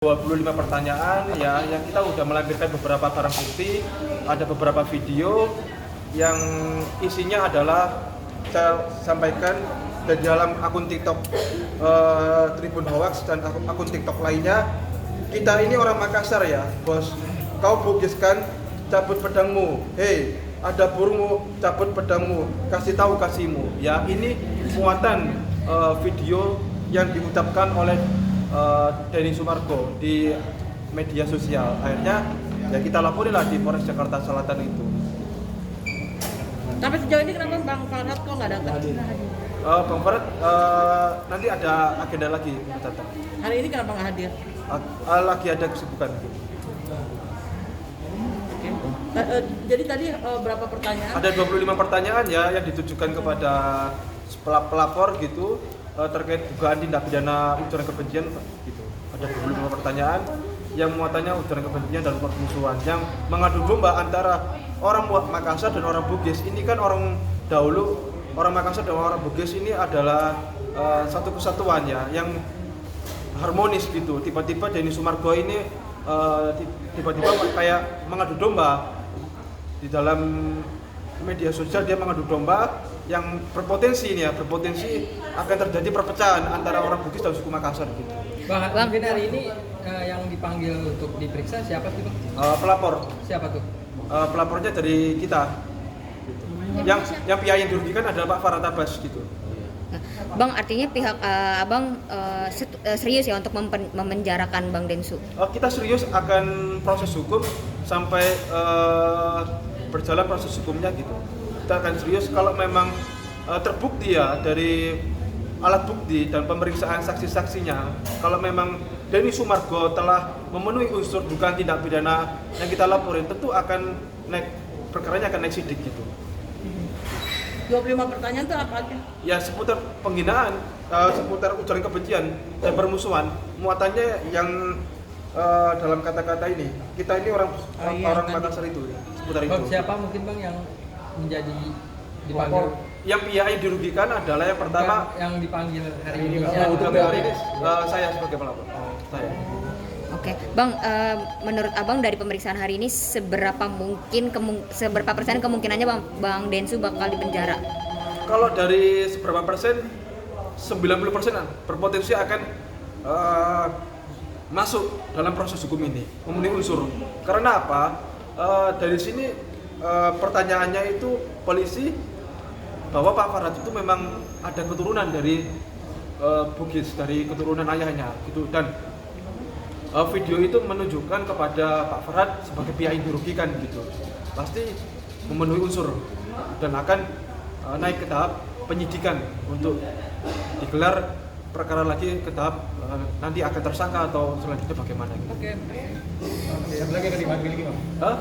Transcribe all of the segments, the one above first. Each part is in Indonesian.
25 pertanyaan ya, yang kita udah melampirkan beberapa barang bukti, ada beberapa video yang isinya adalah saya sampaikan dari dalam akun TikTok Tribun Hoax dan akun TikTok lainnya. Kita ini orang Makassar ya, bos. Kau bugiskan, cabut pedangmu. Hei, ada burungmu, cabut pedangmu. Kasih tahu kasihmu. Ya, ini muatan video yang diucapkan oleh Denny Sumargo di media sosial. Akhirnya ya kita laporilah di Polres Jakarta Selatan itu. Sampai sejauh ini kenapa Bang Farhad kok nggak datang? Bang Farhad nanti ada agenda lagi datang. Hari ini kenapa nggak hadir? Lagi ada kesibukan. Jadi tadi berapa pertanyaan? Ada 25 pertanyaan ya yang ditujukan kepada pelapor gitu. Terkait dugaan tindak pidana ujaran kebencian gitu. Ada 25 pertanyaan yang muatannya ujaran kebencian dan permusuhan yang mengadu domba antara orang Makassar dan orang Bugis. Ini kan orang dahulu orang Makassar dan orang Bugis ini adalah satu kesatuan ya yang harmonis gitu. Tiba-tiba Denny Sumargo ini tiba-tiba kayak mengadu domba di dalam media sosial. Dia mengadu domba yang berpotensi akan terjadi perpecahan antara orang Bugis dan suku Makassar gitu. Bang, mungkin hari ini yang dipanggil untuk diperiksa siapa sih Bang? Pelapor. Siapa tuh? Pelapornya dari kita. Gitu. Yang pihak yang dirugikan adalah Pak Farhad Abbas gitu. Bang, artinya pihak Abang serius ya untuk memenjarakan Bang Densu? Kita serius akan proses hukum sampai berjalan proses hukumnya gitu. Kita akan serius kalau memang terbukti ya dari alat bukti dan pemeriksaan saksi-saksinya, kalau memang Denny Sumargo telah memenuhi unsur dugaan tindak pidana yang kita laporin, tentu akan naik, perkaranya akan naik sidik gitu. 25 pertanyaan itu apa aja? Ya seputar penghinaan, seputar ujaran kebencian dan permusuhan. Muatannya yang dalam kata-kata ini, kita ini orang Makassar itu, seputar itu. Siapa mungkin Bang yang menjadi dipanggil? Yang pihak yang dirugikan adalah yang pertama yang dipanggil hari ini. Saya sebagai pelapor. Saya. Oke, Bang, menurut Abang dari pemeriksaan hari ini seberapa persen kemungkinannya Bang Densu bakal dipenjara? Kalau dari seberapa persen, 90%-an berpotensi akan masuk dalam proses hukum ini, memenuhi unsur. Karena apa? Dari sini pertanyaannya itu polisi bahwa Pak Farhad itu memang ada keturunan dari Bugis, dari keturunan ayahnya gitu, dan video itu menunjukkan kepada Pak Farhad sebagai pihak yang dirugikan gitu. Pasti memenuhi unsur dan akan naik ke tahap penyidikan untuk digelar perkara lagi ke tahap nanti akan tersangka atau selanjutnya bagaimana gitu. Oke. Siapa lagi akan dipanggil lagi Bang?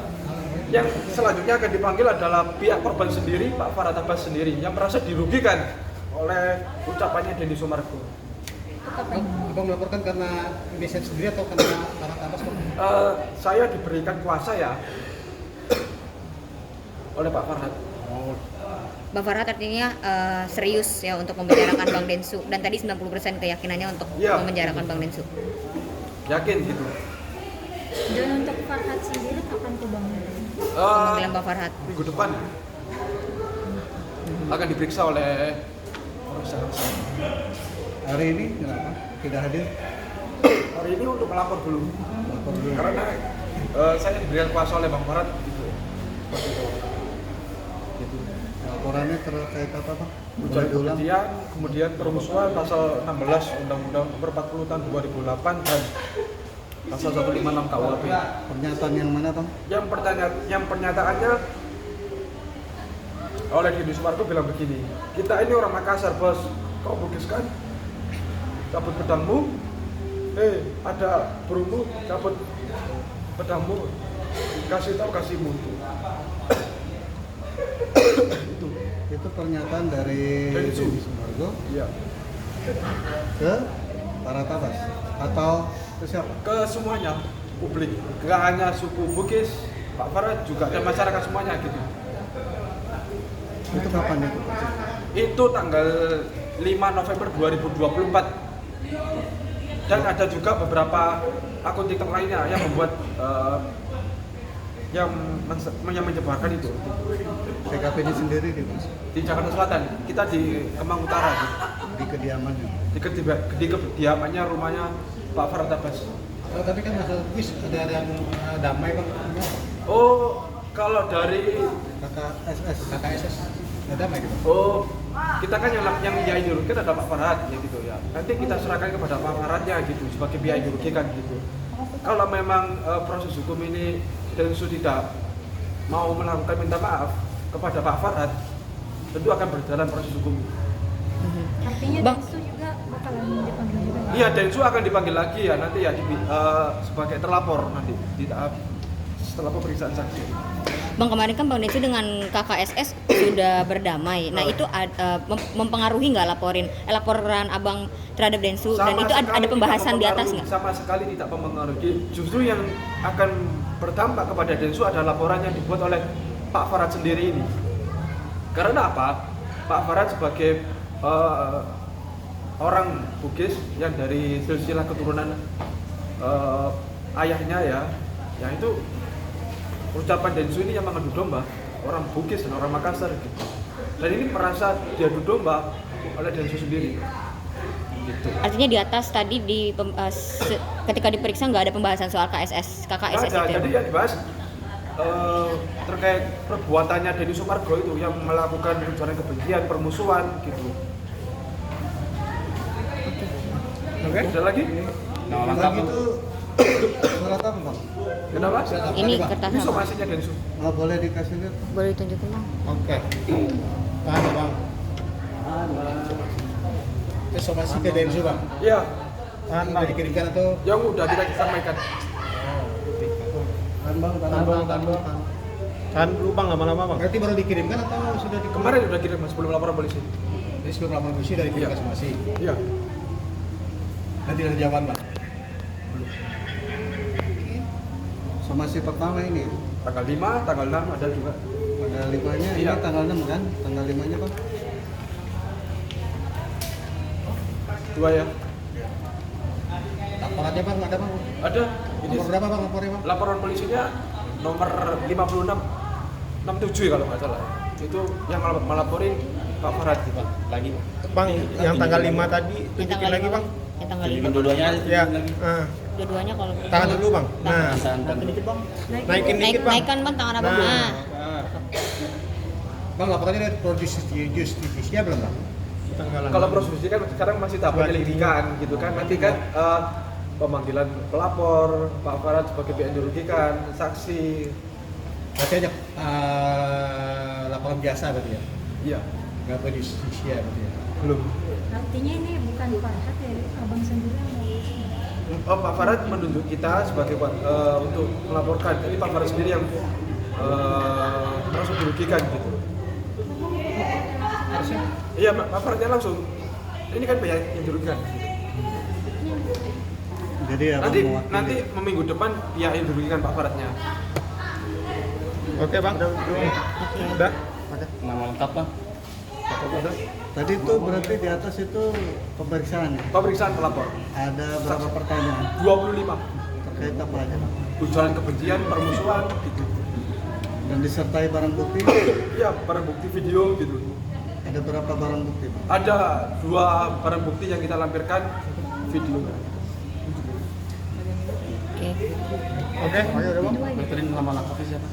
Yang selanjutnya akan dipanggil adalah pihak korban sendiri, Pak Farhad Abbas sendiri, yang merasa dirugikan oleh ucapannya Denny Sumargo. Abang melaporkan karena inisiatif sendiri atau karena Farhad Abbas? Saya diberikan kuasa ya oleh Pak Farhad. Bang Farhad artinya serius ya untuk memenjarakan Bang Densu, dan tadi 90% keyakinannya untuk memenjarakan Bang Densu. Yakin gitu. Dan untuk Farhad sendiri kapan tuh Bang? Pemanggilan Bang Farhad Minggu depan akan diperiksa oleh Polres Jakarta. Hari ini kenapa tidak hadir? Hari ini untuk melapor dulu. Karena saya diberikan kuasa oleh Bang Farhad gitu. Gitu. Laporannya terkait apa Bang? Ujaran kebencian, kemudian permusuhan pasal 16 Undang-Undang Nomor 40 Tahun 2008 dan pasal 156 KUHP. Pernyataan yang mana Bang? Yang pernyataannya oleh Denny Sumargo bilang begini, kita ini orang Makassar bos, kau Bugis kan? Cabut pedangmu, ada burungmu, cabut pedangmu, kasih tahu kasihmu. Itu pernyataan dari Denny Sumargo Iya. ke Farhad Abbas atau ke siapa? Ke semuanya publik, nggak hanya suku Bugis, Pak Farhad juga dan masyarakat semuanya gitu. Itu kapan itu? Itu tanggal 5 November 2024 dan ada juga beberapa akun TikTok lainnya yang membuat yang menyebarkan itu TKP-nya sendiri di Mas, di Jakarta Selatan. Kita di Kemang Utara, di kediamannya. di kediamannya rumahnya Pak Farhad Abbas. Oh, tapi kan masalah kuis ada yang damai Bang. Oh, kalau dari KKSS nggak damai gitu. oh kita kan yang biaya ideologi kan ada Pak Farhad ya gitu ya. Nanti kita serahkan kepada Pak Farhadnya gitu sebagai biaya ideologi kan gitu. Kalau memang proses hukum ini Densu tidak mau melakukan minta maaf kepada Pak Farhad, tentu akan berjalan proses hukum. Artinya Bang. Densu juga bakalan dipanggil juga. Iya, Densu akan dipanggil lagi ya nanti ya sebagai terlapor nanti di tahap setelah pemeriksaan saksi. Bang, kemarin kan Bang Densu dengan KKSS sudah berdamai. Nah, itu mempengaruhi nggak laporan Abang terhadap Densu, dan itu ada pembahasan di atas nggak? Sama sekali tidak mempengaruhi. Justru yang akan berdampak kepada Densu adalah laporan yang dibuat oleh Pak Farhad sendiri ini. Karena apa? Pak Farhad sebagai orang Bugis yang dari silsilah keturunan ayahnya ya itu ucapan Densu ini yang mengadu domba orang Bugis dan orang Makassar gitu. Dan ini merasa diadu domba oleh Densu sendiri. Gitu. Artinya di atas tadi ketika diperiksa nggak ada pembahasan soal KKSS Ada, itu. Ya? jadi yang dibahas terkait perbuatannya Denny Sumargo itu yang melakukan ujaran kebencian, permusuhan gitu. Oke. Ada lagi? Nah, lengkap itu surat apa Bang? Kenapa? Ini kertas Ini apa? somasinya Densu. Oh, boleh dikasih lihat? Boleh ditunjukin Bang? Oke. Ada Bang. Itu somasi ke Densu Bang. Iya, Udah dikirimkan atau? yang udah kita sampaikan. Tahan dulu Bang, lama-lama Bang. Berarti baru dikirimkan atau sudah dikirim? Kemarin udah kirim Mas, sebelum laporan polisi. Jadi sebelum laporan polisi dari kirim Iya. ke somasi. Iya. Dan tidak ada jawaban Bang. Somasi pertama ini Tanggal 5, tanggal 6 ada juga. tanggal 5-nya Iya. ini tanggal 6 kan? Tanggal 5-nya Bang. Dua ya. Laporannya Bang ada Bang? Ada. Ini Nomor berapa Bang lapornya Bang? laporan polisinya nomor 56 67 ya kalau nggak salah. Itu yang melaporin Pak Farhad gitu. Lagi Bang, yang tanggal 5 tadi Yang tunjukin tanggal lagi 5, Bang. yang tanggal tunjukin 5. dua-duanya Ya, lagi. Dua-duanya kalau tahan dulu Bang. Nah, naikin dikit Bang. naikkan Bang tangan Abang. Nah. Nah. Bang laporannya dari Justisia belum Bang? Tanggalan. Kalau proses kan sekarang masih tahap penyelidikan gitu kan. Nanti kan pemanggilan pelapor, Pak Farhad sebagai pihak yang dirugikan, saksi. Berarti hanya laporan biasa berarti ya? Iya. Nggak perlu Justisia berarti ya? Belum. Artinya ini bukan Farhad ya, abang sendiri yang mau. Pak Farhad menunjuk kita sebagai untuk melaporkan. Jadi Pak Farhad sendiri yang merasa dirugikan gitu. Harusnya Iya, Pak Farhadnya langsung. Ini kan pihak yang dirugikan. jadi Nanti minggu depan pihak yang dirugikan Pak Farhadnya. Oke Bang. Udah. Nama lengkap Bang. Tadi itu berarti di atas itu pemeriksaan ya? Pemeriksaan pelapor Ada berapa pertanyaan? 25. Terkait apa aja Bang? Ujaran kebencian, permusuhan gitu. Dan disertai barang bukti? Iya, barang bukti video gitu. Ada berapa barang bukti Bang? Ada 2 barang bukti yang kita lampirkan video. Oke. Oke. Berarti nama lengkapnya siapa?